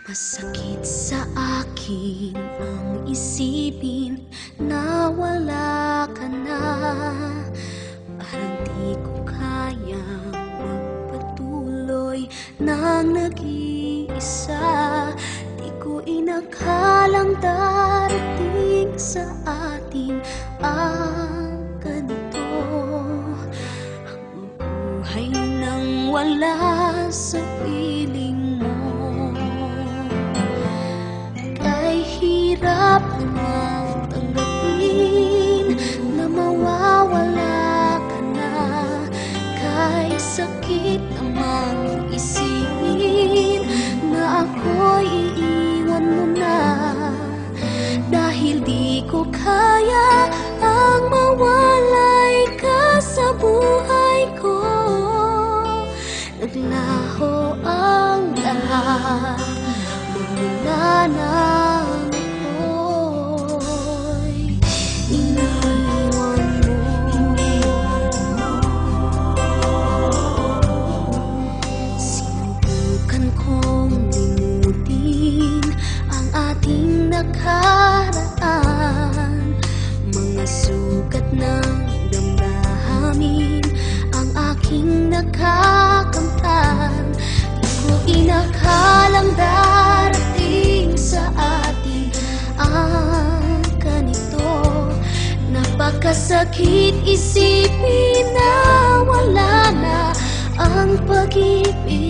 Masakit sa akin ang isipin na wala ka na. Parang di ko kayang magpatuloy nang nag-iisa. Di ko inakalang darating sa atin ang ganito. Ang buhay nang wala sa piling mo. Hirap namang tanggapin na mawawala ka na. Kay sakit namang isipin na ako'y iiwan mo na. Dahil di ko kaya ang mawalay ka sa buhay ko. Naglaho ang lahat, mula na nakaraan. Mga sugat ng damdamin ang aking nakakamtan. Di ko inakalang darating sa atin ang ganito. Napakasakit isipin na wala na ang pag-ibig.